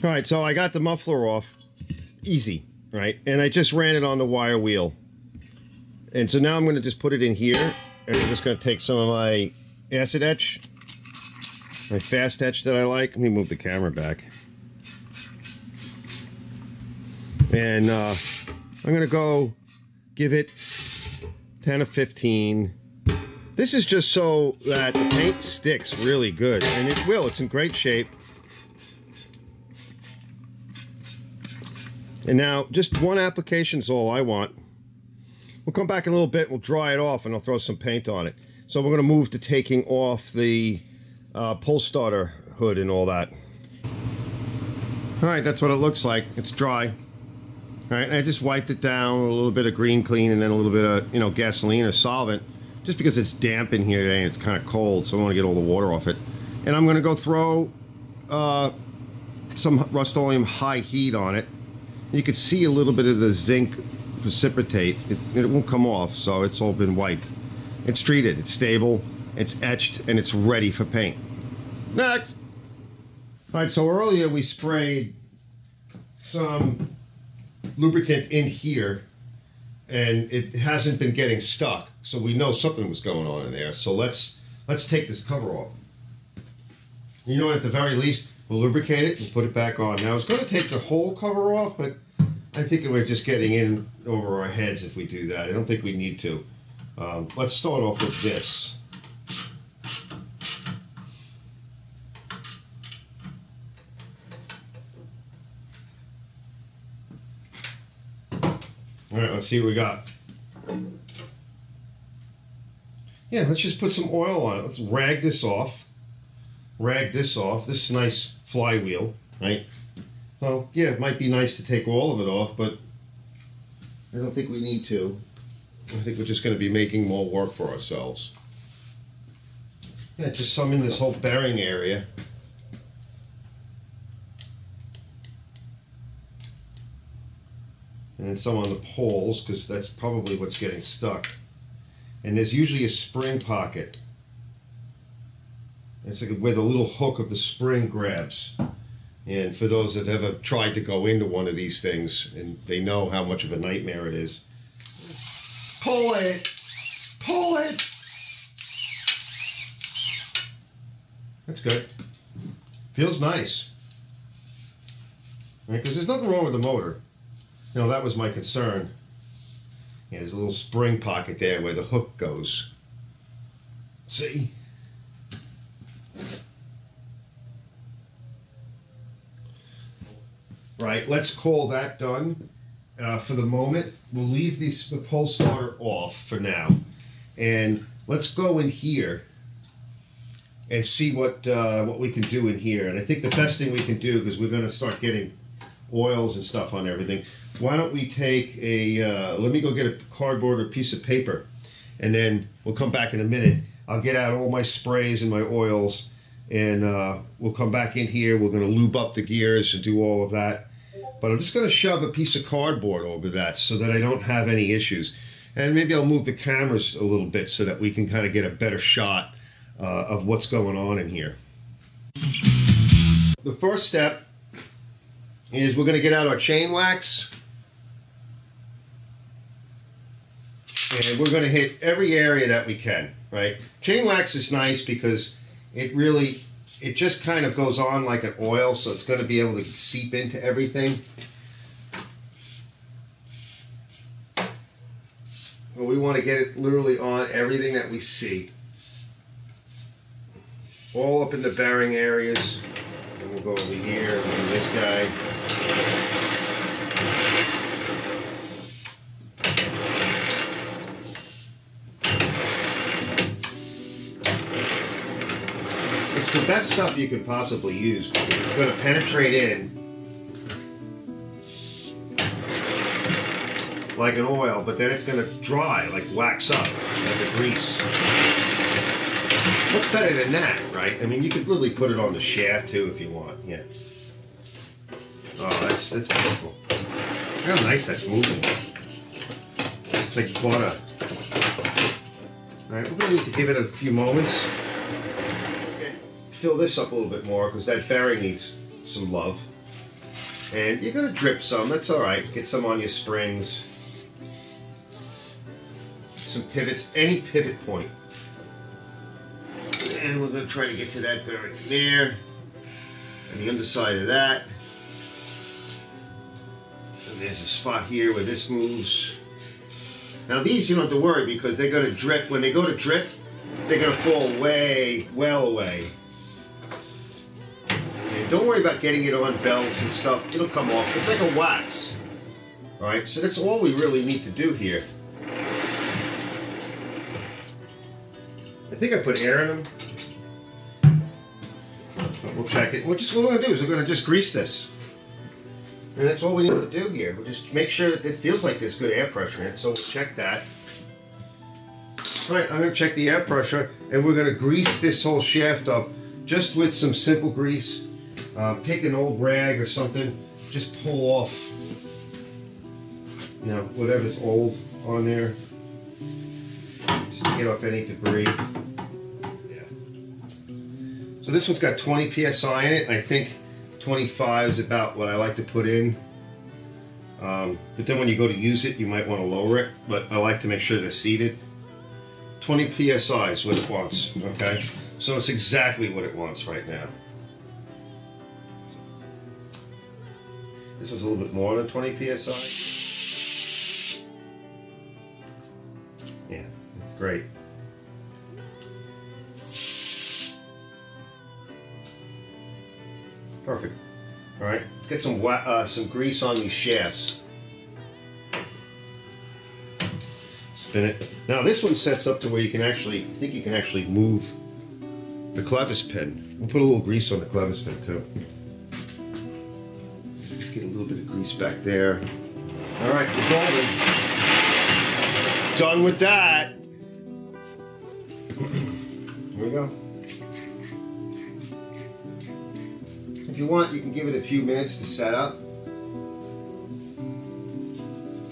All right, so I got the muffler off, easy, right? And I just ran it on the wire wheel. And so now I'm going to just put it in here, and I'm just going to take some of my acid etch, my fast etch that I like. Let me move the camera back. And I'm going to go give it 10 or 15. This is just so that the paint sticks really good, and it will. It's in great shape. And now, just one application is all I want. We'll come back in a little bit, we'll dry it off, and I'll throw some paint on it. So we're going to move to taking off the pull starter hood and all that. Alright, that's what it looks like. It's dry. Alright, I just wiped it down with a little bit of green clean and then a little bit of, you know, gasoline or solvent. Just because it's damp in here today and it's kind of cold, so I want to get all the water off it. And I'm going to go throw some Rust-Oleum high heat on it. You can see a little bit of the zinc precipitate. It won't come off, so it's all been wiped. It's treated, it's stable, it's etched, and it's ready for paint. Next! Alright, so earlier we sprayed some lubricant in here, and it hasn't been getting stuck, so we know something was going on in there. So let's take this cover off. You know what, at the very least, we'll lubricate it and put it back on. Now, I was going to take the whole cover off, but I think we're just getting in over our heads if we do that. I don't think we need to. Let's start off with this. All right, let's see what we got. Yeah, let's just put some oil on it. Let's rag this off. Rag this off. This is a nice flywheel, right? So, yeah, it might be nice to take all of it off, but I don't think we need to. I think we're just going to be making more work for ourselves. Yeah, just some in this whole bearing area. And then some on the poles, because that's probably what's getting stuck. And there's usually a spring pocket. It's like where the little hook of the spring grabs. And for those that have ever tried to go into one of these things, and they know how much of a nightmare it is. Pull it! Pull it! That's good. Feels nice. Right, because there's nothing wrong with the motor. You know, that was my concern. Yeah, there's a little spring pocket there where the hook goes. See? Right, let's call that done for the moment. We'll leave the pull starter off for now. And let's go in here and see what we can do in here. And I think the best thing we can do, because we're going to start getting oils and stuff on everything, why don't we take a, let me go get a cardboard or piece of paper, and then we'll come back in a minute. I'll get out all my sprays and my oils, and we'll come back in here. We're going to lube up the gears and do all of that. But I'm just going to shove a piece of cardboard over that so that I don't have any issues. And maybe I'll move the cameras a little bit so that we can kind of get a better shot of what's going on in here. The first step is we're going to get out our chain wax. And we're going to hit every area that we can, right? Chain wax is nice because it just kind of goes on like an oil, so it's going to be able to seep into everything. Well, we want to get it literally on everything that we see. All up in the bearing areas. And we'll go over here and do this guy. It's the best stuff you could possibly use because it's going to penetrate in like an oil, but then it's going to dry, like wax up, like a grease. What's better than that, right? I mean, you could literally put it on the shaft too if you want. Yeah. Oh, that's beautiful. Look how nice that's moving. It's like butter. All right, we're going to need to give it a few moments. Fill this up a little bit more because that bearing needs some love. And you're going to drip some, that's alright. Get some on your springs. Some pivots, any pivot point. And we're going to try to get to that bearing there. And the underside of that. And there's a spot here where this moves. Now these you don't have to worry because they're going to drip. When they go to drip, they're going to fall way, well away. And don't worry about getting it on belts and stuff. It'll come off. It's like a wax. Alright, so that's all we really need to do here. I think I put air in them. But we'll check it. What we're going to do is we're going to just grease this. And that's all we need to do here. We'll just make sure that it feels like there's good air pressure in it. So we'll check that. Alright, I'm going to check the air pressure. And we're going to grease this whole shaft up just with some simple grease. Take an old rag or something. Just pull off, you know, whatever's old on there. Just to get off any debris. So this one's got 20 psi in it. I think 25 is about what I like to put in. But then when you go to use it, you might want to lower it. But I like to make sure they're seated. 20 psi is what it wants. Okay, so it's exactly what it wants right now. This is a little bit more than 20 psi. Yeah, that's great. Perfect. All right, let's get some grease on these shafts. Spin it. Now this one sets up to where you can actually, I think you can actually move the clevis pin. We'll put a little grease on the clevis pin too. Get a little bit of grease back there. All right, we're golden. Done with that. Here we go. If you want, you can give it a few minutes to set up.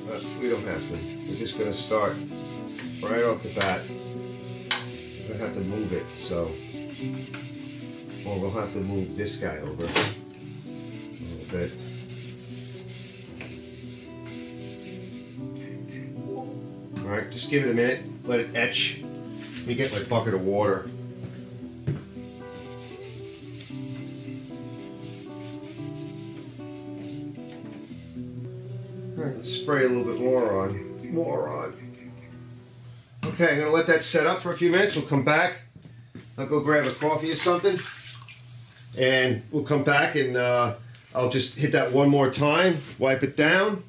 But we don't have to. We're just going to start right off the bat. We're going to have to move it, so. Or we'll have to move this guy over a little bit. Alright, just give it a minute. Let it etch. Let me get my bucket of water. Alright, let's spray a little bit more on. More on. Okay, I'm going to let that set up for a few minutes. We'll come back. I'll go grab a coffee or something. And we'll come back and I'll just hit that one more time. Wipe it down.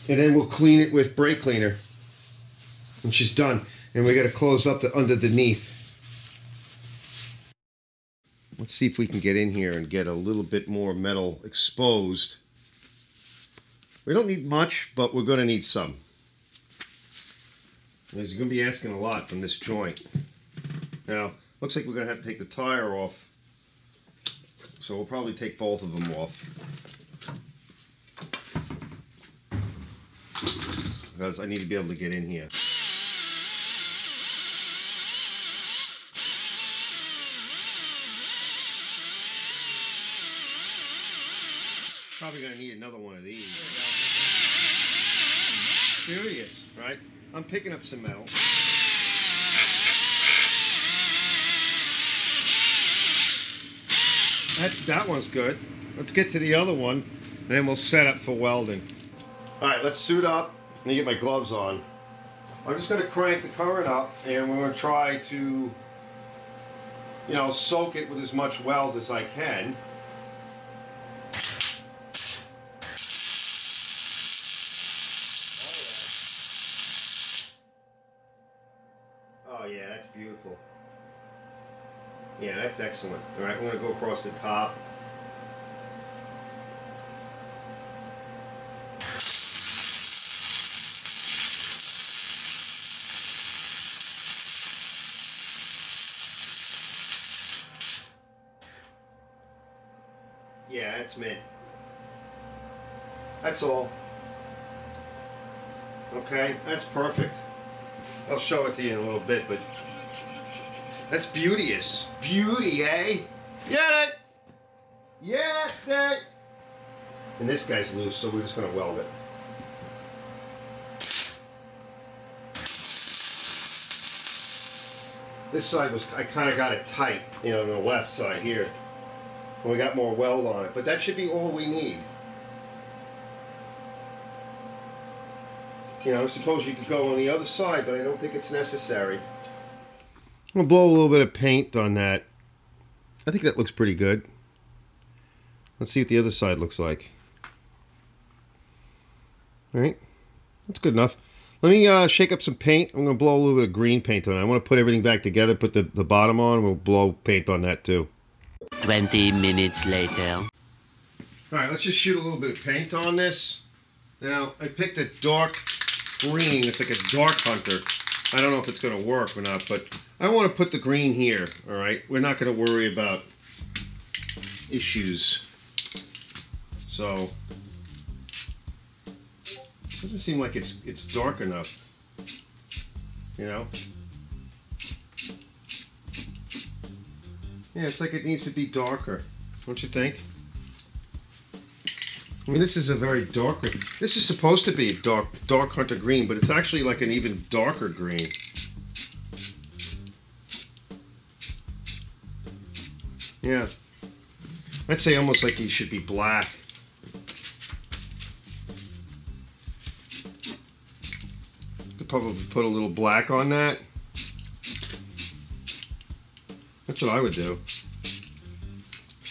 And then we'll clean it with brake cleaner. And she's done. And we got to close up the underneath. Let's see if we can get in here and get a little bit more metal exposed. We don't need much, but we're going to need some. Because you're going to be asking a lot from this joint. Now, looks like we're going to have to take the tire off. So we'll probably take both of them off. Because I need to be able to get in here. Probably going to need another one of these. Serious, right? I'm picking up some metal. That one's good. Let's get to the other one, and then we'll set up for welding. All right, let's suit up. Let me get my gloves on. I'm just going to crank the current up, and we're going to try to, you know, soak it with as much weld as I can. Oh yeah, that's beautiful. Yeah, that's excellent. All right, we're going to go across the top. Yeah, that's mint. That's all. Okay, that's perfect. I'll show it to you in a little bit, but that's beauteous. Beauty, eh? Get it? Yeah, that. And this guy's loose, so we're just going to weld it. This side was, I kind of got it tight, you know, on the left side here. And we got more weld on it, but that should be all we need. You know, I suppose you could go on the other side, but I don't think it's necessary. I'm going to blow a little bit of paint on that. I think that looks pretty good. Let's see what the other side looks like. Alright, that's good enough. Let me shake up some paint. I'm going to blow a little bit of green paint on it. I want to put everything back together, put the bottom on. We'll blow paint on that too. 20 minutes later. Alright, let's just shoot a little bit of paint on this. Now, I picked a dark green. It's like a dark hunter. I don't know if it's going to work or not, but I want to put the green here. Alright, we're not going to worry about issues. So, doesn't seem like it's dark enough, you know. Yeah, it's like it needs to be darker, don't you think? I mean, this is a very darker. This is supposed to be a dark hunter green, but it's actually like an even darker green. Yeah, I'd say almost like he should be black. Could probably put a little black on that. That's what I would do.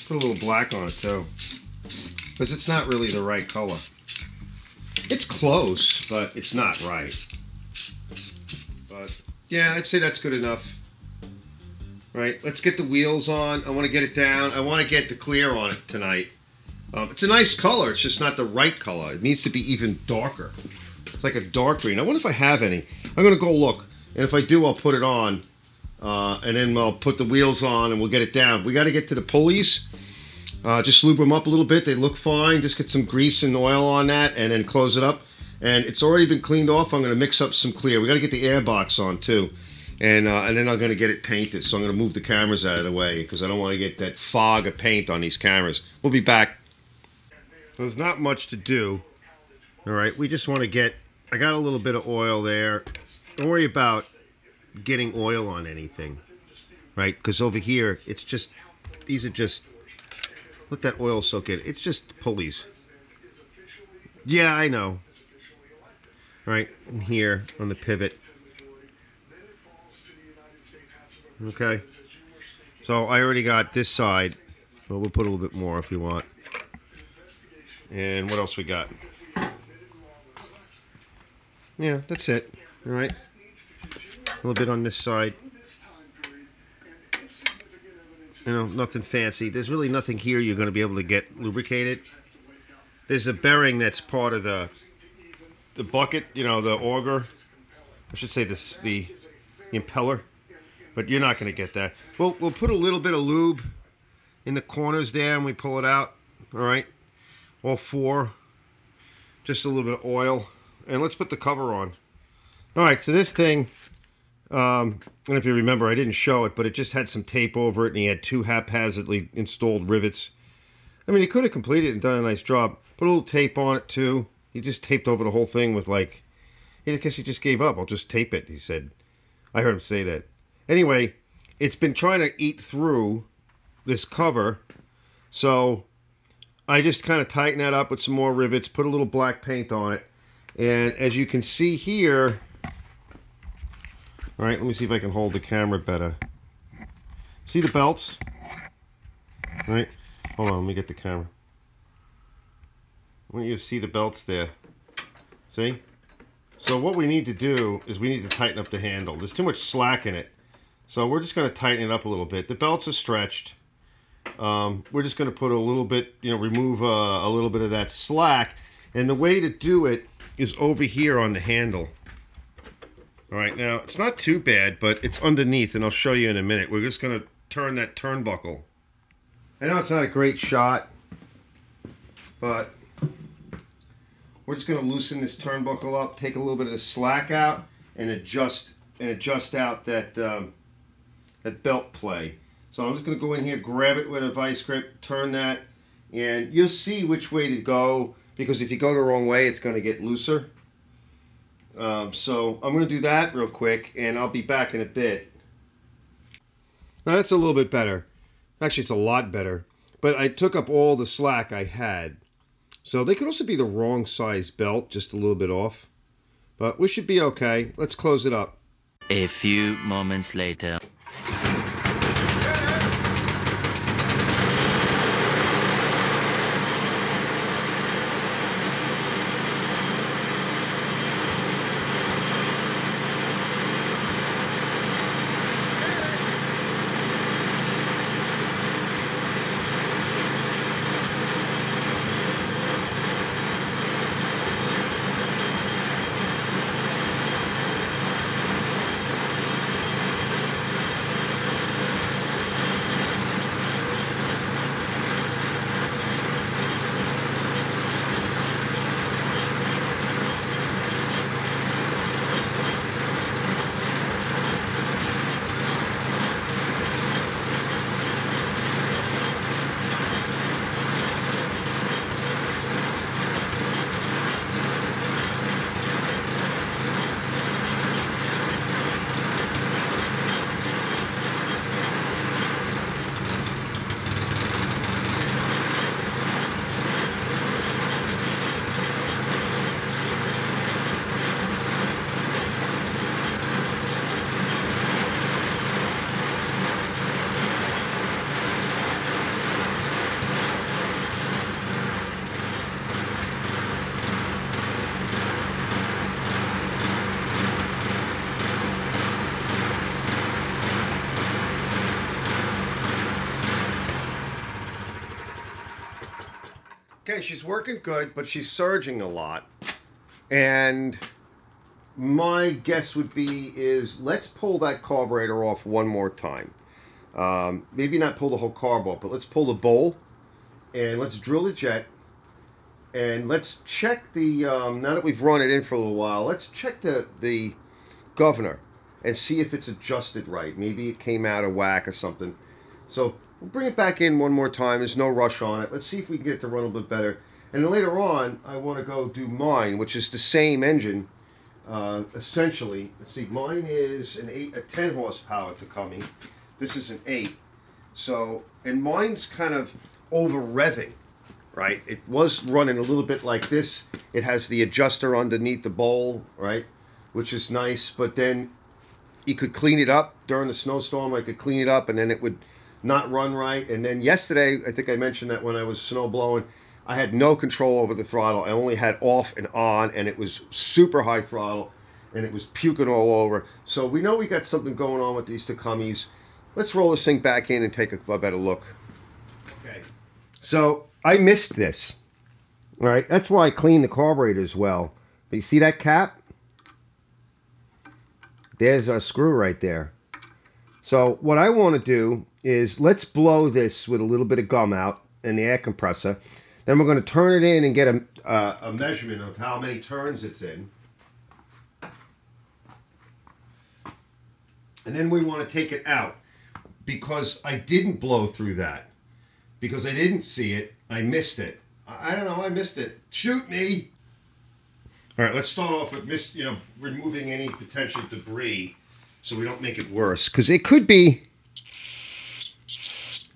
Put a little black on it too, because it's not really the right color. It's close, but it's not right. But yeah, I'd say that's good enough. Right, let's get the wheels on. I want to get it down. I want to get the clear on it tonight. It's a nice color. It's just not the right color. It needs to be even darker. It's like a dark green. I wonder if I have any. I'm going to go look. And if I do, I'll put it on. And then I'll put the wheels on and we'll get it down. We got to get to the pulleys. Just lube them up a little bit. They look fine. Just get some grease and oil on that and then close it up. And it's already been cleaned off. I'm going to mix up some clear. We got to get the air box on too. And then I'm going to get it painted. So I'm going to move the cameras out of the way because I don't want to get that fog of paint on these cameras. We'll be back. There's not much to do. All right, we just want to get, I got a little bit of oil there. Don't worry about getting oil on anything, right? Because over here, it's just, these are just, let that oil soak in. It's just pulleys. Yeah, I know. Right, and here on the pivot. Okay, so I already got this side, but we'll put a little bit more if you want. And what else we got? Yeah, that's it. All right, a little bit on this side. You know, nothing fancy. There's really nothing here you're going to be able to get lubricated. There's a bearing that's part of the bucket, you know, the auger. I should say this, the impeller. But you're not going to get that. We'll put a little bit of lube in the corners there and we pull it out. All right. All four. Just a little bit of oil. And let's put the cover on. All right. So this thing, I don't know if you remember, I didn't show it, but it just had some tape over it and he had two haphazardly installed rivets. I mean, he could have completed it and done a nice job. Put a little tape on it too. He just taped over the whole thing with like, I guess he just gave up. I'll just tape it, he said. I heard him say that. Anyway, it's been trying to eat through this cover, so I just kind of tighten that up with some more rivets, put a little black paint on it, and as you can see here, all right, let me see if I can hold the camera better. See the belts? All right, hold on, let me get the camera. I want you to see the belts there. See? So what we need to do is we need to tighten up the handle. There's too much slack in it. So we're just going to tighten it up a little bit. The belts are stretched. We're just going to put a little bit, you know, remove a little bit of that slack. And the way to do it is over here on the handle. All right, now it's not too bad, but it's underneath, and I'll show you in a minute. We're just going to turn that turnbuckle. I know it's not a great shot, but we're just going to loosen this turnbuckle up, take a little bit of the slack out, and adjust out that that belt play. So I'm just going to go in here, grab it with a vice grip, turn that, And you'll see which way to go, because if you go the wrong way, it's going to get looser. So I'm going to do that real quick, and I'll be back in a bit. Now that's a little bit better. Actually, it's a lot better. But I took up all the slack I had. So they could also be the wrong size belt, just a little bit off. But we should be okay. Let's close it up. A few moments later. Okay, she's working good, but she's surging a lot. And my guess would be is let's pull that carburetor off one more time. Maybe not pull the whole carb off, but let's pull the bowl and let's drill the jet. And let's check the, now that we've run it in for a little while, let's check the governor and see if it's adjusted right. Maybe it came out of whack or something. So we'll bring it back in one more time. There's no rush on it. Let's see if we can get it to run a little bit better. And then later on, I want to go do mine, which is the same engine, essentially. Let's see, mine is a 10 horsepower Tecumseh. This is an 8. So, and mine's kind of over revving, right? It was running a little bit like this. It has the adjuster underneath the bowl, right? Which is nice, but then you could clean it up during the snowstorm. I could clean it up and then it would not run right. And then yesterday, I think I mentioned that when I was snow blowing, I had no control over the throttle. I only had off and on, and it was super high throttle, and it was puking all over. So we know we got something going on with these Tecumsehs. Let's roll this thing back in and take a better look. Okay, so I missed this. All right, that's why I cleaned the carburetor as well. But you see that cap? There's a screw right there. So what I want to do is let's blow this with a little bit of gum out in the air compressor. Then we're going to turn it in and get a measurement of how many turns it's in. And then we want to take it out, because I didn't blow through that. Because I didn't see it. I missed it. I don't know, I missed it. Shoot me! All right, let's start off with removing any potential debris so we don't make it worse. Because it could be,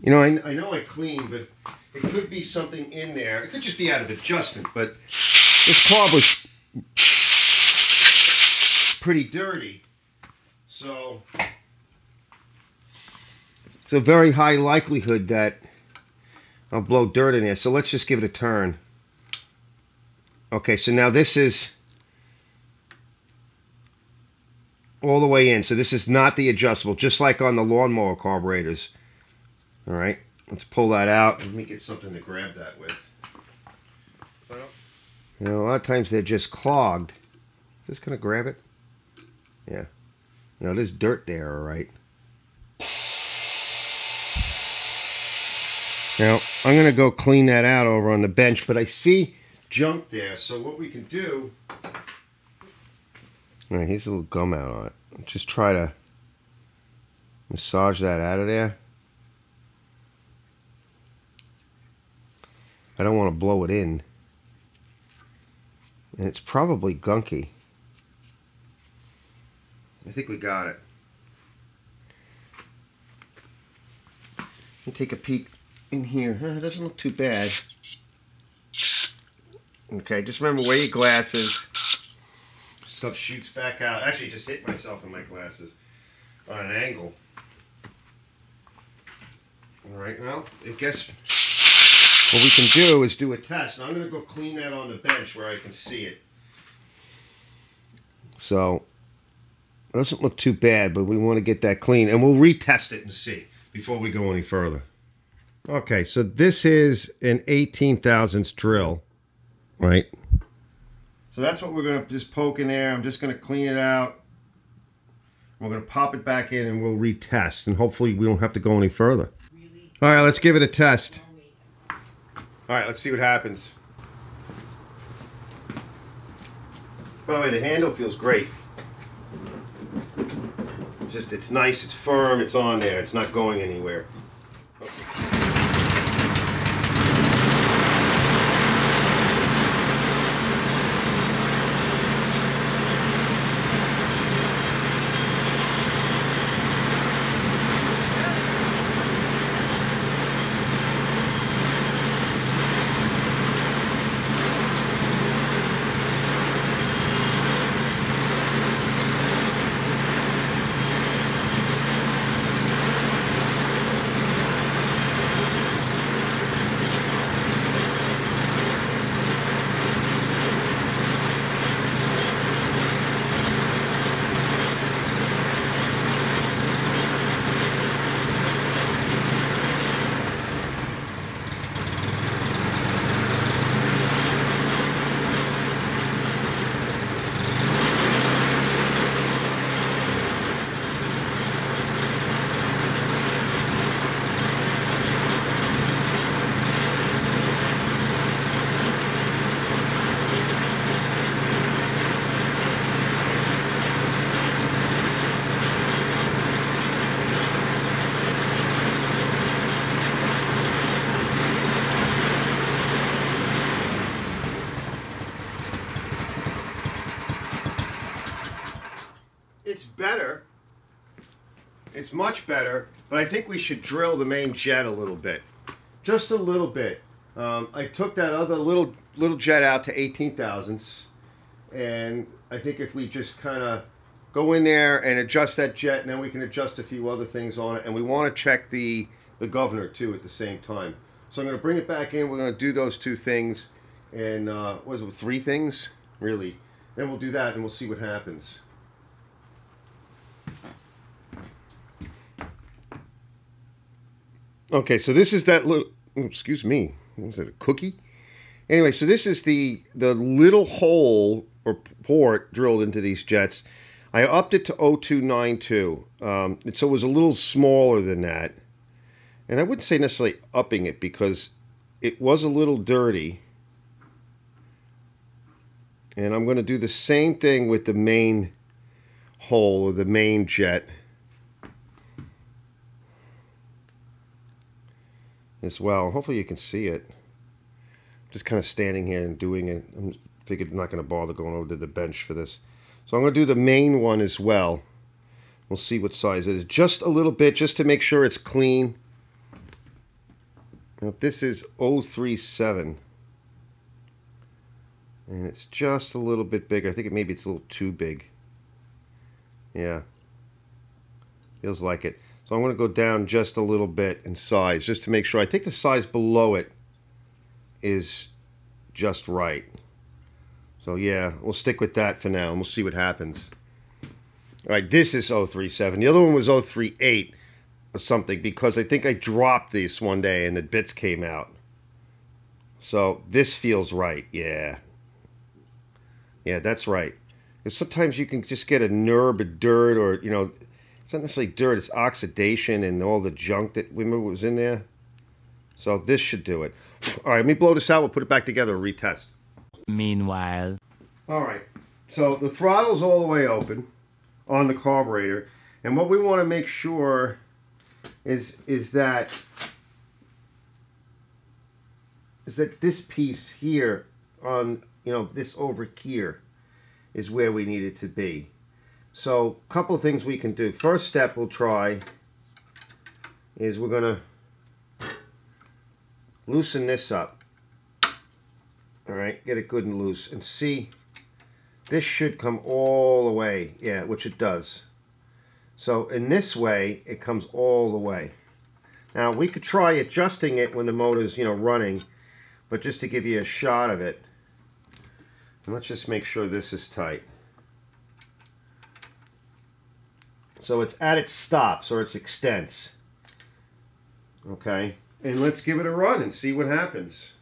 I know I cleaned, but it could be something in there. It could just be out of adjustment, but this carb was pretty dirty. So it's a very high likelihood that I'll blow dirt in there. So let's just give it a turn. Okay, so now this is all the way in. So this is not the adjustable, just like on the lawnmower carburetors. All right, let's pull that out. Let me get something to grab that with. A lot of times they're just clogged. Is this going to grab it? Yeah. There's dirt there, all right. Now, I'm going to go clean that out over on the bench, but I see junk there. So what we can do... All right, here's a little gum out on it. Just try to massage that out of there. I don't want to blow it in. And it's probably gunky. I think we got it. Let me take a peek in here. It doesn't look too bad. Okay, just remember, wear your glasses. Stuff shoots back out. Actually, just hit myself in my glasses on an angle. Alright, now, I guess what we can do is do a test. And I'm going to go clean that on the bench where I can see it. So, it doesn't look too bad, but we want to get that clean. And we'll retest it and see before we go any further. Okay, so this is an 18 thousandths drill, right? So that's what we're going to just poke in there. I'm just going to clean it out. We're going to pop it back in and we'll retest. And hopefully we don't have to go any further. All right, let's give it a test. All right, let's see what happens. By the way, the handle feels great. It's nice, it's firm, it's on there, it's not going anywhere. It's better. It's much better, but I think we should drill the main jet a little bit. Just a little bit. I took that other little jet out to 18 thousandths, and I think if we just kind of go in there and adjust that jet, and then we can adjust a few other things on it, and we want to check the governor too at the same time. So I'm going to bring it back in. We're going to do those two things, and what is it, 3 things? Really. Then we'll do that, and we'll see what happens. Okay, so this is that little, oh, excuse me, was that a cookie? Anyway, so this is the little hole or port drilled into these jets. I upped it to 0292, so it was a little smaller than that. And I wouldn't say necessarily upping it because it was a little dirty. And I'm going to do the same thing with the main hole or the main jet as well. Hopefully you can see it. Just kind of standing here and doing it. I figured I'm not going to bother going over to the bench for this. So I'm going to do the main one as well. We'll see what size it is. Just a little bit, just to make sure it's clean. Now this is 037. And it's just a little bit bigger. I think maybe it's a little too big. Yeah. Feels like it. So I'm going to go down just a little bit in size, just to make sure. I think the size below it is just right. So yeah, we'll stick with that for now, and we'll see what happens. All right, this is 037. The other one was 038 or something, because I think I dropped this one day and the bits came out. So this feels right, yeah. Yeah, that's right. Because sometimes you can just get a nurb of dirt, or, you know, it's not necessarily dirt, it's oxidation and all the junk that was in there. So this should do it. All right, let me blow this out. We'll put it back together and retest. Meanwhile. All right, so the throttle's all the way open on the carburetor. And what we want to make sure is that is that this piece here on, this over here is where we need it to be. So a couple of things we can do. First step we'll try is we're going to loosen this up. Alright, get it good and loose. And see, this should come all the way. Yeah, which it does. So in this way, it comes all the way. Now we could try adjusting it when the motor's, running, but just to give you a shot of it. And let's just make sure this is tight. So it's at its stops or its extents. Okay, and let's give it a run and see what happens.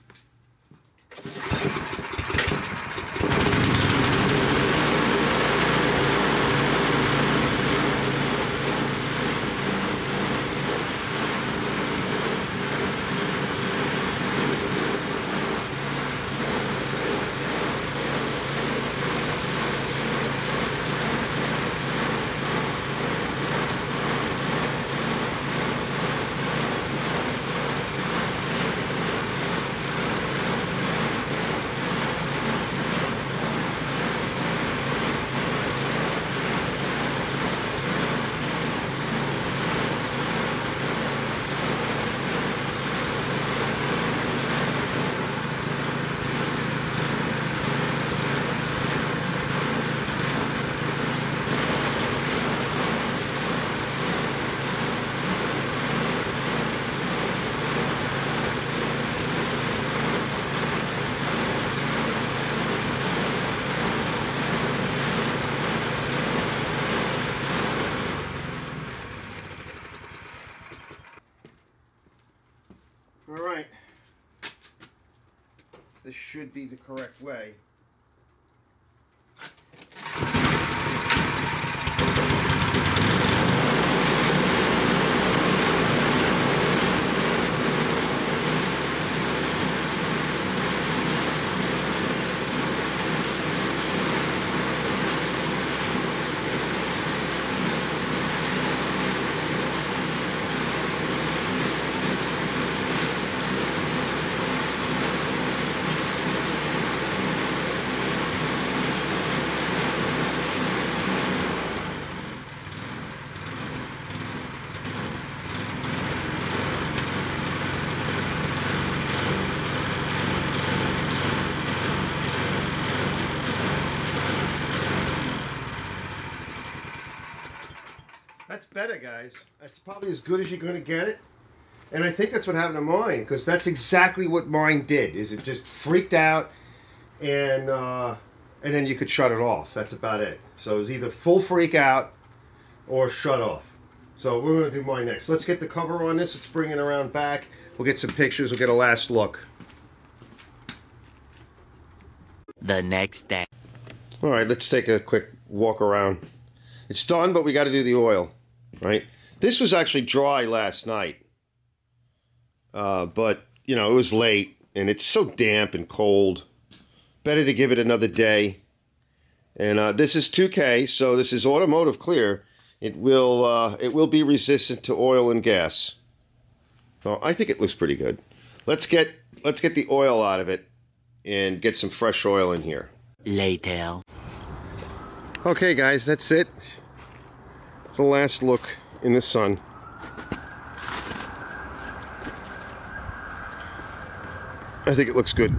Alright, this should be the correct way. That's better, guys. That's probably as good as you're going to get it. And I think that's what happened to mine, because that's exactly what mine did. Is it just freaked out, and then you could shut it off. That's about it. So it was either full freak out or shut off. So we're going to do mine next. Let's get the cover on this. Let's bring it around back. We'll get some pictures. We'll get a last look. The next day. All right, let's take a quick walk around. It's done, but we got to do the oil, right? This was actually dry last night, but it was late and it's so damp and cold. Better to give it another day. And this is 2K, so this is automotive clear. It will be resistant to oil and gas. Well, I think it looks pretty good. Let's get the oil out of it and get some fresh oil in here. Later. Okay, guys, that's it. It's the last look in the sun. I think it looks good.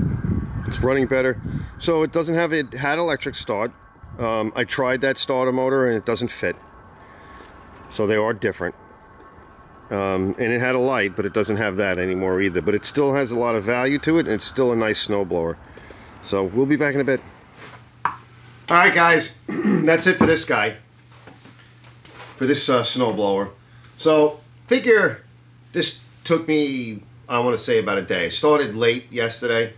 It's running better. So it doesn't have, it had electric start. I tried that starter motor and it doesn't fit. So they are different. And it had a light, but it doesn't have that anymore either. But it still has a lot of value to it, and it's still a nice snowblower. So we'll be back in a bit. Alright guys, that's it for this guy. For this snowblower. So figure this took me, I want to say, about a day. I started late yesterday.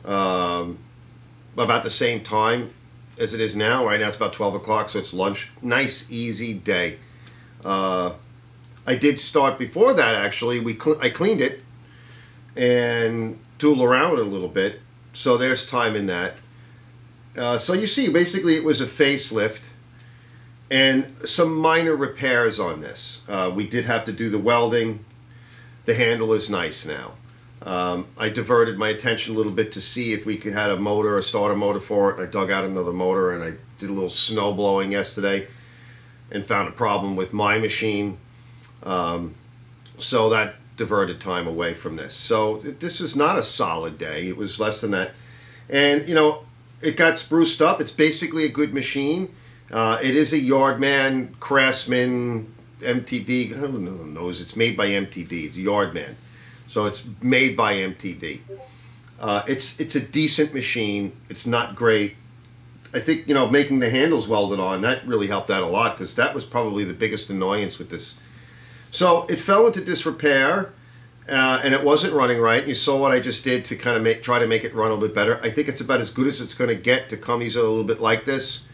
About the same time as it is now. Right now it's about 12 o'clock, so it's lunch. Nice, easy day. I did start before that, actually. I cleaned it and tooled around it a little bit. So there's time in that. So you see, basically it was a facelift and some minor repairs on this. We did have to do the welding. The handle is nice now. I diverted my attention a little bit to see if we could had a motor, a starter motor for it. I dug out another motor and I did a little snow blowing yesterday and found a problem with my machine. So that diverted time away from this. So this was not a solid day. It was less than that. And, you know, it got spruced up. It's basically a good machine. It is a Yardman, Craftsman, MTD. Who knows? It's made by MTD. It's Yardman. So it's made by MTD. It's a decent machine. It's not great. I think, you know, making the handles welded on, that really helped out a lot, because that was probably the biggest annoyance with this. So it fell into disrepair, and it wasn't running right. You saw what I just did to kind of try to make it run a little bit better. I think it's about as good as it's going to get. Tecumseh a little bit like this.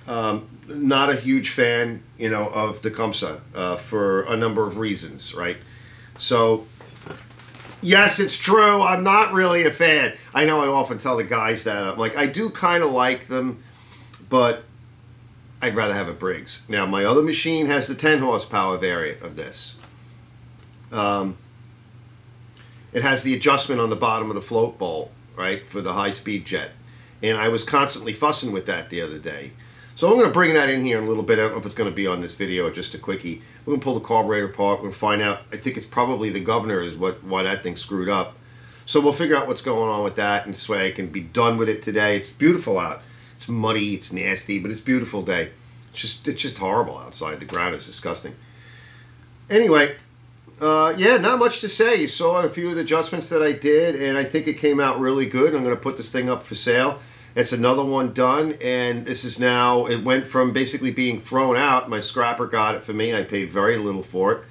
Not a huge fan, you know, of Tecumseh for a number of reasons, right? So, yes, it's true. I'm not really a fan. I know I often tell the guys that. I'm like, I do kind of like them, but I'd rather have a Briggs. Now, my other machine has the 10 horsepower variant of this. It has the adjustment on the bottom of the float bowl, right, for the high-speed jet. And I was constantly fussing with that the other day. So I'm going to bring that in here in a little bit. I don't know if it's going to be on this video or just a quickie. We're going to pull the carburetor apart. We're going to find out. I think it's probably the governor is why that thing's screwed up. So we'll figure out what's going on with that, and this way I can be done with it today. It's beautiful out. It's muddy, it's nasty, but it's a beautiful day. It's just horrible outside. The ground is disgusting. Anyway, yeah, not much to say. You saw a few of the adjustments that I did, and I think it came out really good. I'm going to put this thing up for sale. It's another one done, and this is now, it went from basically being thrown out. My scrapper got it for me. I paid very little for it.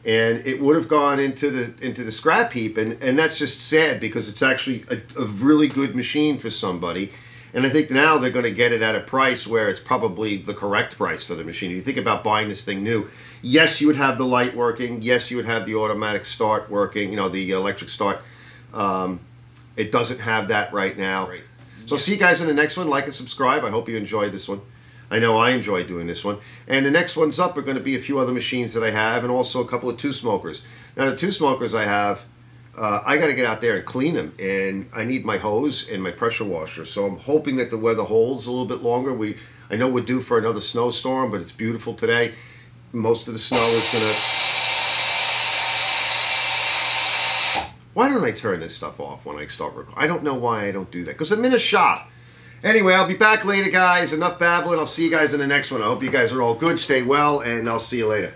And it would have gone into the scrap heap, and that's just sad, because it's actually a really good machine for somebody. And I think now they're going to get it at a price where it's probably the correct price for the machine. If you think about buying this thing new, yes, you would have the light working. Yes, you would have the automatic start working, you know, the electric start. It doesn't have that right now. So see you guys in the next one. Like and subscribe. I hope you enjoyed this one. I know I enjoy doing this one. And the next ones up are going to be a few other machines that I have, and also a couple of two smokers. Now the two smokers I have, I got to get out there and clean them, and I need my hose and my pressure washer. So I'm hoping that the weather holds a little bit longer. I know we're due for another snowstorm, but it's beautiful today. Most of the snow is going to... Why don't I turn this stuff off when I start recording? I don't know why I don't do that, because I'm in a shop. Anyway, I'll be back later, guys. Enough babbling. I'll see you guys in the next one. I hope you guys are all good. Stay well, and I'll see you later.